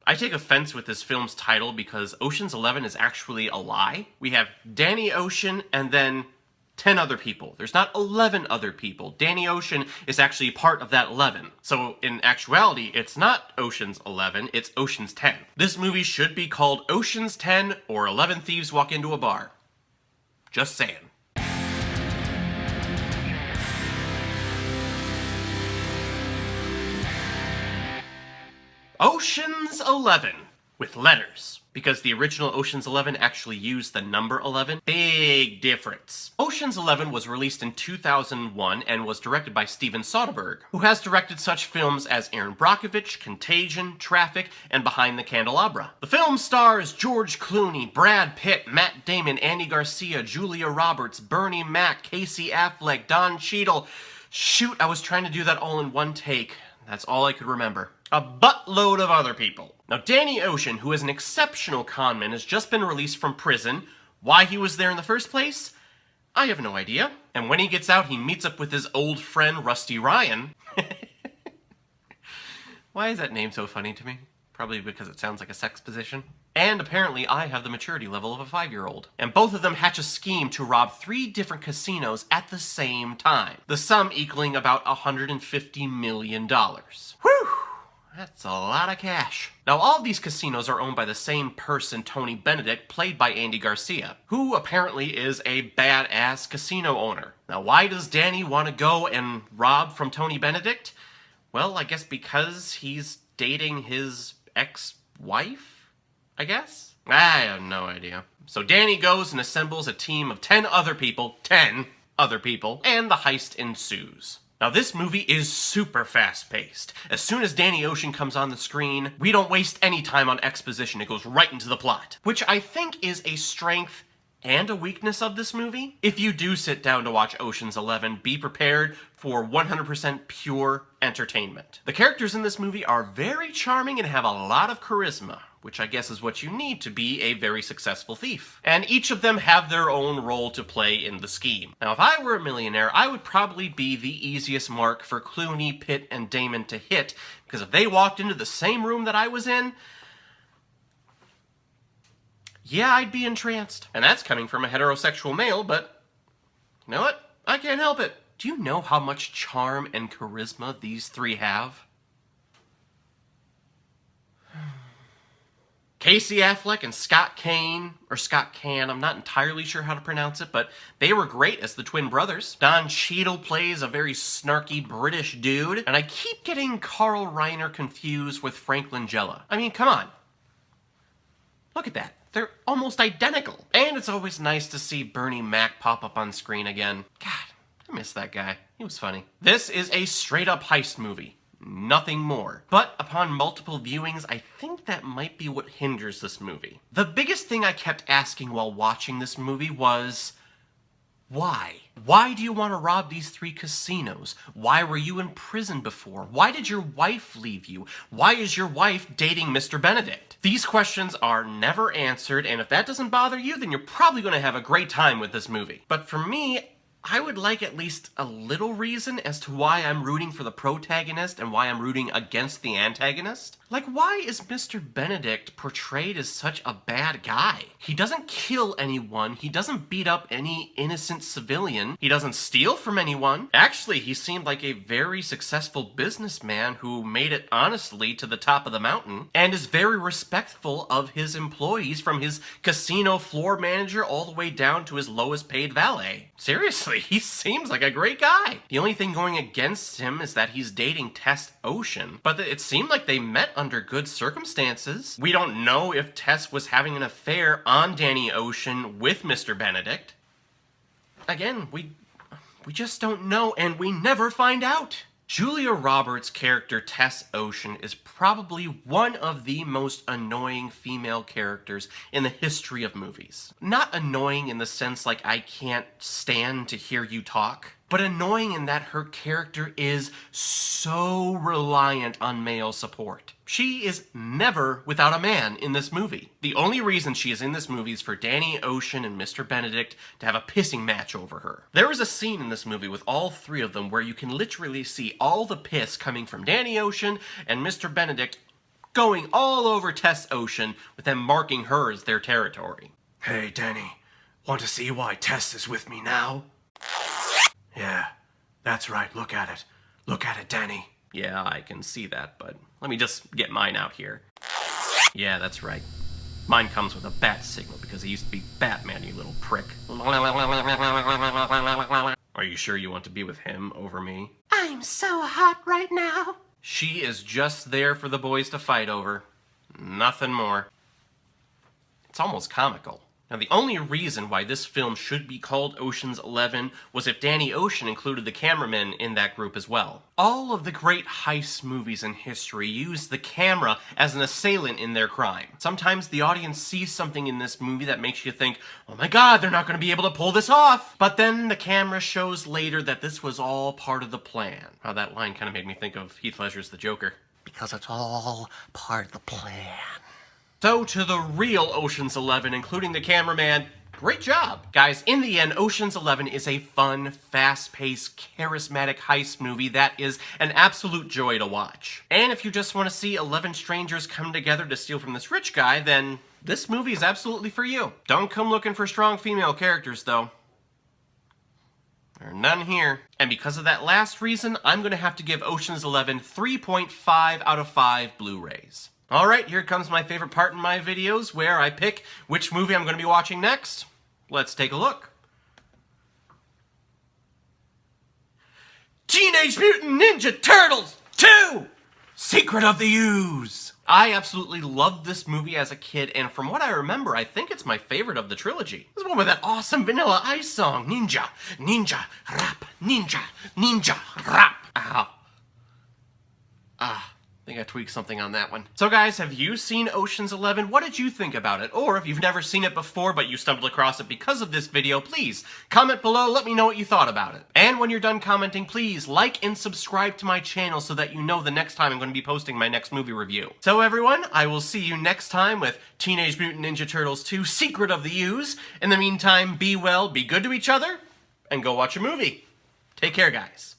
I take offense with this film's title because Ocean's 11 is actually a lie. We have Danny Ocean and then 10 other people. There's not 11 other people. Danny Ocean is actually part of that 11. So in actuality, it's not Ocean's 11, it's Ocean's 10. This movie should be called Ocean's 10 or 11 Thieves Walk Into a Bar. Just saying. Ocean's 11 with letters. Because the original Ocean's 11 actually used the number 11. Big difference. Ocean's 11 was released in 2001 and was directed by Steven Soderbergh, who has directed such films as Aaron Brockovich, Contagion, Traffic, and Behind the Candelabra. The film stars George Clooney, Brad Pitt, Matt Damon, Andy Garcia, Julia Roberts, Bernie Mac, Casey Affleck, Don Cheadle. Shoot, I was trying to do that all in one take. That's all I could remember. A buttload of other people. Now, Danny Ocean, who is an exceptional conman, has just been released from prison. Why he was there in the first place? I have no idea. And when he gets out, he meets up with his old friend, Rusty Ryan. Why is that name so funny to me? Probably because it sounds like a sex position. And apparently I have the maturity level of a 5-year-old. And both of them hatch a scheme to rob 3 different casinos at the same time. The sum equaling about $150 million. Whew! That's a lot of cash. Now, all of these casinos are owned by the same person, Tony Benedict, played by Andy Garcia, who apparently is a badass casino owner. Now, why does Danny want to go and rob from Tony Benedict? Well, I guess because he's dating his ex-wife, I guess? I have no idea. So Danny goes and assembles a team of 10 other people, and the heist ensues. Now, this movie is super fast-paced. As soon as Danny Ocean comes on the screen, we don't waste any time on exposition. It goes right into the plot, which I think is a strength and a weakness of this movie. If you do sit down to watch Ocean's 11, be prepared for 100% pure entertainment. The characters in this movie are very charming and have a lot of charisma, which I guess is what you need to be a very successful thief. And each of them have their own role to play in the scheme. Now, if I were a millionaire, I would probably be the easiest mark for Clooney, Pitt, and Damon to hit, because if they walked into the same room that I was in, yeah, I'd be entranced. And that's coming from a heterosexual male, but you know what? I can't help it. Do you know how much charm and charisma these 3 have? Casey Affleck and Scott Caan, I'm not entirely sure how to pronounce it, but they were great as the twin brothers. Don Cheadle plays a very snarky British dude, and I keep getting Carl Reiner confused with Frank Langella. I mean, come on. Look at that. They're almost identical. And it's always nice to see Bernie Mac pop up on screen again. God, I miss that guy. He was funny. This is a straight-up heist movie. Nothing more. But upon multiple viewings, I think that might be what hinders this movie. The biggest thing I kept asking while watching this movie was, why? Why do you want to rob these 3 casinos? Why were you in prison before? Why did your wife leave you? Why is your wife dating Mr. Benedict? These questions are never answered, and if that doesn't bother you, then you're probably going to have a great time with this movie. But for me, I would like at least a little reason as to why I'm rooting for the protagonist and why I'm rooting against the antagonist. Like, why is Mr. Benedict portrayed as such a bad guy? He doesn't kill anyone, he doesn't beat up any innocent civilian, he doesn't steal from anyone. Actually, he seemed like a very successful businessman who made it honestly to the top of the mountain, and is very respectful of his employees, from his casino floor manager all the way down to his lowest paid valet. Seriously, he seems like a great guy. The only thing going against him is that he's dating Tess Ocean, but it seemed like they met under good circumstances. We don't know if Tess was having an affair on Danny Ocean with Mr. Benedict. Again, we just don't know, and we never find out. Julia Roberts' character Tess Ocean is probably one of the most annoying female characters in the history of movies. Not annoying in the sense like I can't stand to hear you talk, but annoying in that her character is so reliant on male support. She is never without a man in this movie. The only reason she is in this movie is for Danny Ocean and Mr. Benedict to have a pissing match over her. There is a scene in this movie with all 3 of them where you can literally see all the piss coming from Danny Ocean and Mr. Benedict going all over Tess Ocean, with them marking her as their territory. Hey, Danny, want to see why Tess is with me now? Yeah, that's right, look at it. Look at it, Danny. Yeah, I can see that, but let me just get mine out here. Yeah, that's right. Mine comes with a bat signal because he used to be Batman, you little prick. Are you sure you want to be with him over me? I'm so hot right now. She is just there for the boys to fight over. Nothing more. It's almost comical. Now, the only reason why this film should be called Ocean's 11 was if Danny Ocean included the cameramen in that group as well. All of the great heist movies in history use the camera as an assailant in their crime. Sometimes the audience sees something in this movie that makes you think, oh my god, they're not going to be able to pull this off. But then the camera shows later that this was all part of the plan. Wow, that line kind of made me think of Heath Ledger's The Joker. Because it's all part of the plan. So to the real Ocean's 11, including the cameraman, great job. Guys, in the end, Ocean's 11 is a fun, fast-paced, charismatic heist movie that is an absolute joy to watch. And if you just want to see 11 strangers come together to steal from this rich guy, then this movie is absolutely for you. Don't come looking for strong female characters, though. There are none here. And because of that last reason, I'm going to have to give Ocean's 11 3.5 out of 5 Blu-rays. Alright, here comes my favorite part in my videos, where I pick which movie I'm going to be watching next. Let's take a look. Teenage Mutant Ninja Turtles 2! Secret of the Ooze! I absolutely loved this movie as a kid, and from what I remember, I think it's my favorite of the trilogy. This one with that awesome Vanilla Ice song, Ninja, Ninja, Rap, Ninja, Ninja, Rap. Ow. I think I tweaked something on that one. So guys, have you seen Ocean's 11? What did you think about it? Or if you've never seen it before but you stumbled across it because of this video, please comment below, let me know what you thought about it. And when you're done commenting, please like and subscribe to my channel so that you know the next time I'm going to be posting my next movie review. So everyone, I will see you next time with Teenage Mutant Ninja Turtles 2 Secret of the Ooze. In the meantime, be well, be good to each other, and go watch a movie. Take care, guys.